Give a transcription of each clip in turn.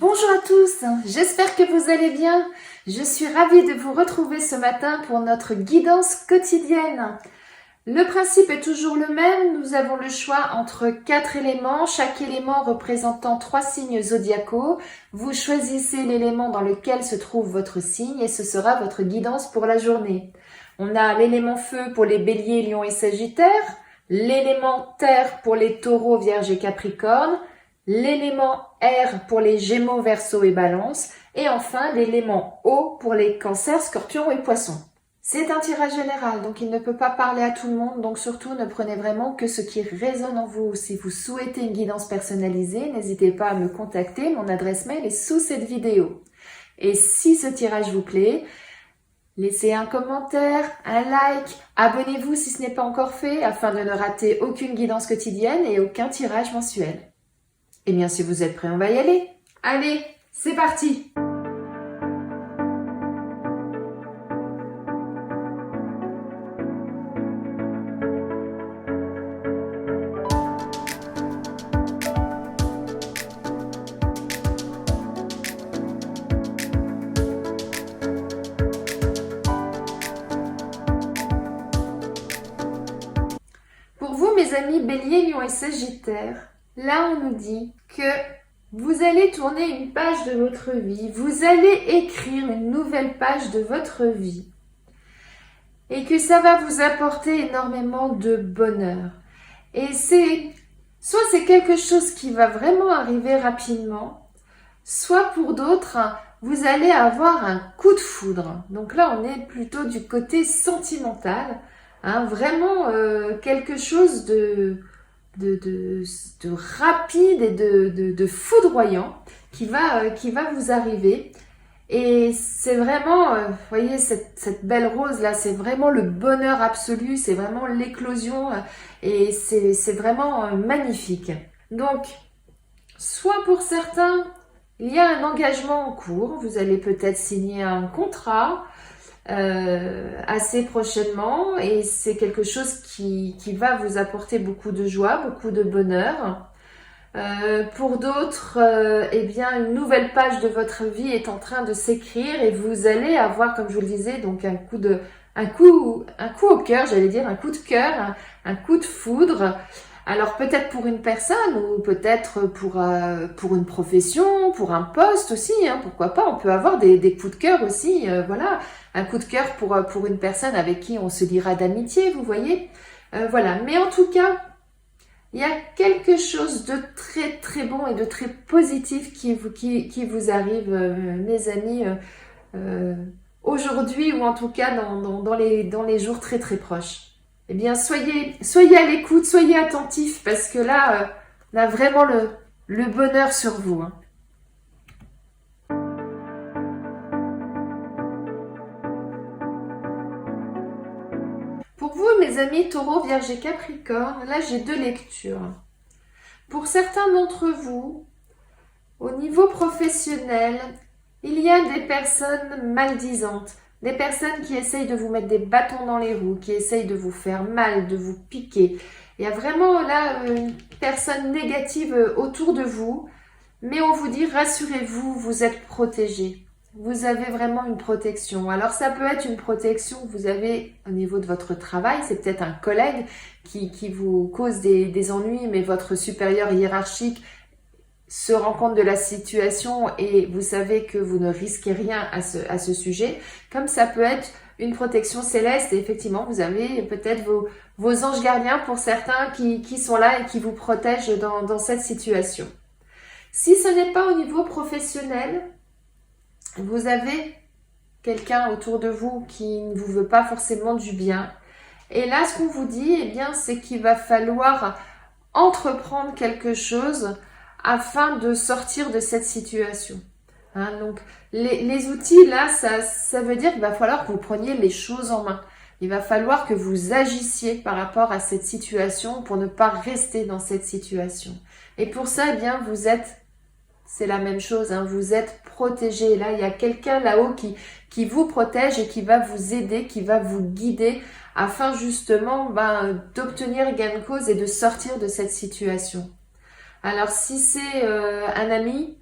Bonjour à tous, j'espère que vous allez bien. Je suis ravie de vous retrouver ce matin pour notre guidance quotidienne. Le principe est toujours le même, nous avons le choix entre 4 éléments, chaque élément représentant 3 signes zodiacaux. Vous choisissez l'élément dans lequel se trouve votre signe et ce sera votre guidance pour la journée. On a l'élément feu pour les béliers, lions et sagittaires, l'élément terre pour les taureaux, vierges et capricornes, l'élément air pour les gémeaux, verseaux et balance, et enfin l'élément eau pour les cancers, scorpions et poissons. C'est un tirage général, donc il ne peut pas parler à tout le monde, donc surtout ne prenez vraiment que ce qui résonne en vous. Si vous souhaitez une guidance personnalisée, n'hésitez pas à me contacter, mon adresse mail est sous cette vidéo. Et si ce tirage vous plaît, laissez un commentaire, un like, abonnez-vous si ce n'est pas encore fait, afin de ne rater aucune guidance quotidienne et aucun tirage mensuel. Eh bien, si vous êtes prêts, on va y aller. Allez, c'est parti! Pour vous, mes amis Bélier, Lion et Sagittaire, là on nous dit que vous allez tourner une page de votre vie, vous allez écrire une nouvelle page de votre vie et que ça va vous apporter énormément de bonheur. Et soit c'est quelque chose qui va vraiment arriver rapidement, soit pour d'autres, vous allez avoir un coup de foudre. Donc là, on est plutôt du côté sentimental, vraiment quelque chose de rapide et de foudroyant qui va vous arriver. Et c'est vraiment, vous voyez, cette belle rose là, c'est vraiment le bonheur absolu, c'est vraiment l'éclosion et c'est vraiment magnifique. Donc, soit pour certains, il y a un engagement en cours, vous allez peut-être signer un contrat assez prochainement et c'est quelque chose qui va vous apporter beaucoup de joie, beaucoup de bonheur. Pour d'autres, eh bien, une nouvelle page de votre vie est en train de s'écrire et vous allez avoir, comme je vous le disais, donc un coup au cœur, j'allais dire, un coup de cœur, un coup de foudre. Alors peut-être pour une personne ou peut-être pour une profession, pour un poste aussi, pourquoi pas, on peut avoir des coups de cœur aussi, voilà, un coup de cœur pour une personne avec qui on se liera d'amitié, vous voyez, voilà. Mais en tout cas, il y a quelque chose de très très bon et de très positif qui vous arrive, mes amis, aujourd'hui ou en tout cas dans les jours très très proches. Eh bien, soyez à l'écoute, soyez attentifs parce que là, on a vraiment le bonheur sur vous. Pour vous, mes amis Taureau, Vierge et Capricorne, là j'ai 2 lectures. Pour certains d'entre vous, au niveau professionnel, il y a des personnes maldisantes, des personnes qui essayent de vous mettre des bâtons dans les roues, qui essayent de vous faire mal, de vous piquer. Il y a vraiment là une personne négative autour de vous, mais on vous dit rassurez-vous, vous êtes protégés. Vous avez vraiment une protection. Alors ça peut être une protection que vous avez au niveau de votre travail, c'est peut-être un collègue qui vous cause des ennuis, mais votre supérieur hiérarchique se rend compte de la situation et vous savez que vous ne risquez rien à ce sujet. Comme ça peut être une protection céleste et effectivement vous avez peut-être vos anges gardiens pour certains qui sont là et qui vous protègent dans cette situation. Si ce n'est pas au niveau professionnel, vous avez quelqu'un autour de vous qui ne vous veut pas forcément du bien. Et là, ce qu'on vous dit, eh bien, c'est qu'il va falloir entreprendre quelque chose afin de sortir de cette situation. Donc, les outils, là, ça veut dire qu'il va falloir que vous preniez les choses en main. Il va falloir que vous agissiez par rapport à cette situation pour ne pas rester dans cette situation. Et pour ça, eh bien, c'est la même chose, vous êtes protégé. Là, il y a quelqu'un là-haut qui vous protège et qui va vous aider, qui va vous guider afin justement d'obtenir gain de cause et de sortir de cette situation. Alors, si c'est un ami,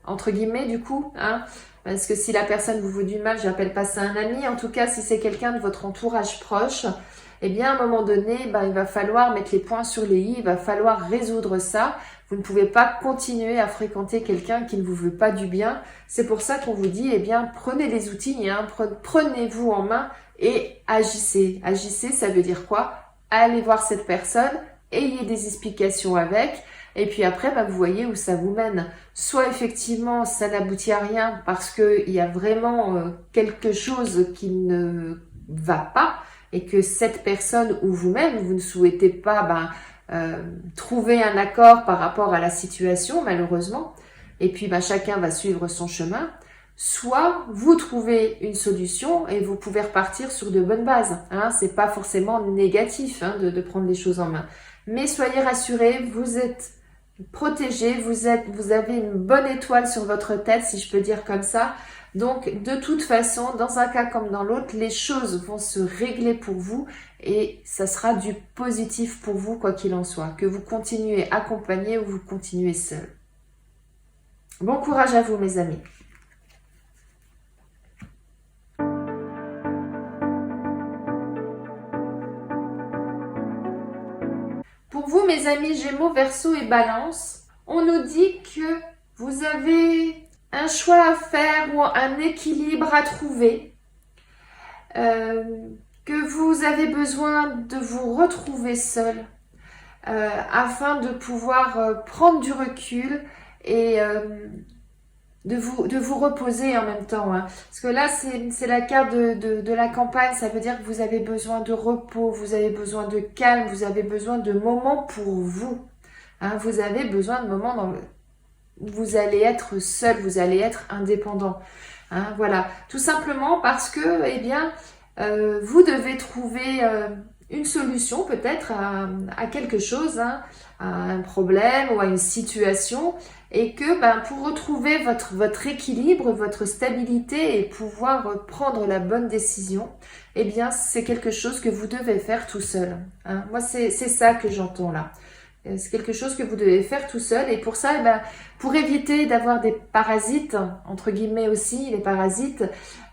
entre guillemets du coup, hein, parce que si la personne vous veut du mal, j'appelle pas ça un ami. En tout cas, si c'est quelqu'un de votre entourage proche, eh bien, à un moment donné, il va falloir mettre les points sur les i, il va falloir résoudre ça. Vous ne pouvez pas continuer à fréquenter quelqu'un qui ne vous veut pas du bien. C'est pour ça qu'on vous dit, eh bien, prenez les outils, hein, prenez-vous en main et agissez. Agissez, ça veut dire quoi? Allez voir cette personne, ayez des explications avec, et puis après, vous voyez où ça vous mène. Soit effectivement, ça n'aboutit à rien parce qu'il y a vraiment quelque chose qui ne va pas, et que cette personne ou vous-même, vous ne souhaitez pas trouver un accord par rapport à la situation, malheureusement, et puis chacun va suivre son chemin. Soit vous trouvez une solution et vous pouvez repartir sur de bonnes bases. Hein. C'est pas forcément négatif de prendre les choses en main. Mais soyez rassurés, vous êtes protégés, vous avez une bonne étoile sur votre tête, si je peux dire comme ça. Donc, de toute façon, dans un cas comme dans l'autre, les choses vont se régler pour vous et ça sera du positif pour vous, quoi qu'il en soit. Que vous continuez accompagné ou vous continuez seul. Bon courage à vous, mes amis. Pour vous, mes amis Gémeaux, Verseau et Balance, on nous dit que vous avez un choix à faire ou un équilibre à trouver, que vous avez besoin de vous retrouver seul afin de pouvoir prendre du recul et de vous reposer en même temps. Hein. Parce que là, c'est la carte de la campagne, ça veut dire que vous avez besoin de repos, vous avez besoin de calme, vous avez besoin de moments pour vous. Hein. Vous avez besoin de moments dans vous allez être seul, vous allez être indépendant. Hein, voilà, tout simplement parce que, vous devez trouver une solution peut-être à quelque chose, hein, à un problème ou à une situation, et que pour retrouver votre équilibre, votre stabilité et pouvoir prendre la bonne décision, c'est quelque chose que vous devez faire tout seul. Hein. Moi, c'est ça que j'entends là. C'est quelque chose que vous devez faire tout seul et pour ça, pour éviter d'avoir des parasites, entre guillemets aussi, les parasites,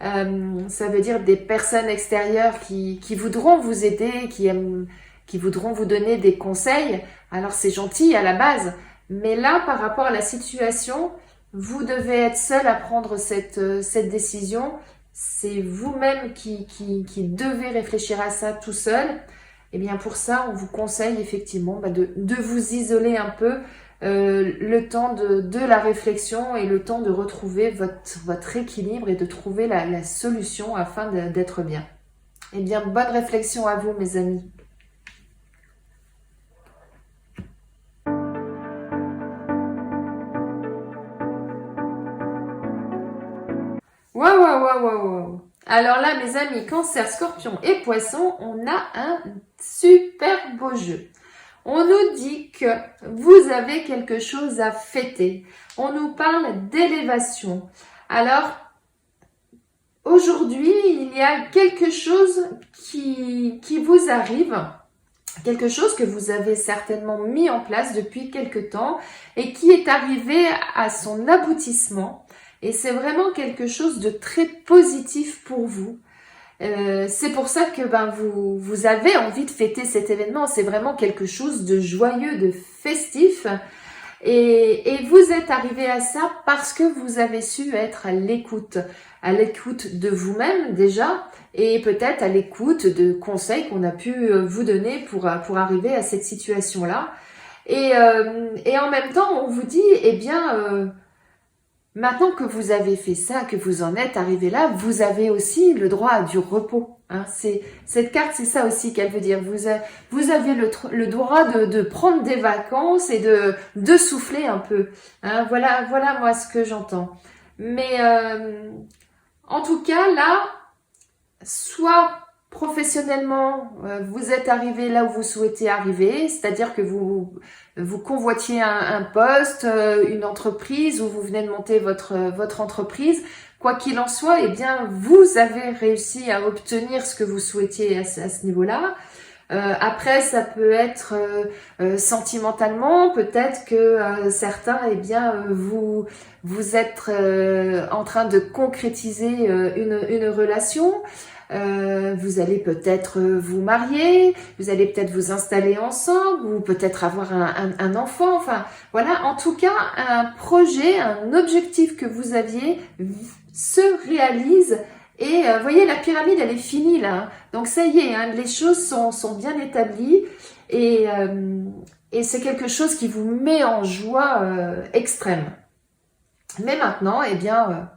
ça veut dire des personnes extérieures qui voudront vous aider, qui voudront vous donner des conseils. Alors c'est gentil à la base, mais là, par rapport à la situation, vous devez être seul à prendre cette décision. C'est vous-même qui devez réfléchir à ça tout seul. Et bien pour ça, on vous conseille effectivement de vous isoler un peu le temps de la réflexion et le temps de retrouver votre équilibre et de trouver la solution afin d'être bien. Eh bien, bonne réflexion à vous, mes amis. Waouh. Alors là, mes amis, Cancer, Scorpion et Poisson, on a un super beau jeu. On nous dit que vous avez quelque chose à fêter. On nous parle d'élévation. Alors, aujourd'hui, il y a quelque chose qui vous arrive, quelque chose que vous avez certainement mis en place depuis quelque temps et qui est arrivé à son aboutissement. Et c'est vraiment quelque chose de très positif pour vous. C'est pour ça que vous avez envie de fêter cet événement. C'est vraiment quelque chose de joyeux, de festif. Et vous êtes arrivé à ça parce que vous avez su être à l'écoute de vous-même déjà, et peut-être à l'écoute de conseils qu'on a pu vous donner pour arriver à cette situation-là. Et en même temps, on vous dit, maintenant que vous avez fait ça, que vous en êtes arrivé là, vous avez aussi le droit à du repos. Hein. Cette carte, c'est ça aussi qu'elle veut dire. Vous avez le droit de prendre des vacances et de souffler un peu. Hein. Voilà moi ce que j'entends. Mais en tout cas, là, soit professionnellement, vous êtes arrivé là où vous souhaitez arriver, c'est-à-dire que vous convoitiez un poste, une entreprise, ou vous venez de monter votre entreprise. Quoi qu'il en soit, vous avez réussi à obtenir ce que vous souhaitiez à ce niveau-là. Après, ça peut être sentimentalement, peut-être que certains, eh bien, vous êtes en train de concrétiser une relation. Vous allez peut-être vous marier, vous allez peut-être vous installer ensemble, ou peut-être avoir un enfant. Enfin, voilà, en tout cas, un projet, un objectif que vous aviez se réalise. Et voyez, la pyramide, elle est finie là. Hein. Donc ça y est, hein, les choses sont bien établies et, et c'est quelque chose qui vous met en joie extrême. Mais maintenant, eh bien,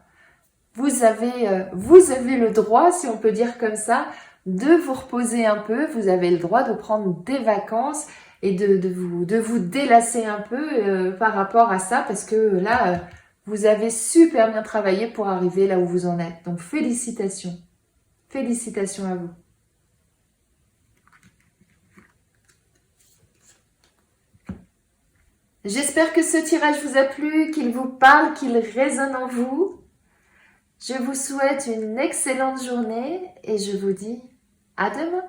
vous avez le droit, si on peut dire comme ça, de vous reposer un peu. Vous avez le droit de prendre des vacances et de vous délasser un peu par rapport à ça parce que là, vous avez super bien travaillé pour arriver là où vous en êtes. Donc félicitations. Félicitations à vous. J'espère que ce tirage vous a plu, qu'il vous parle, qu'il résonne en vous. Je vous souhaite une excellente journée et je vous dis à demain.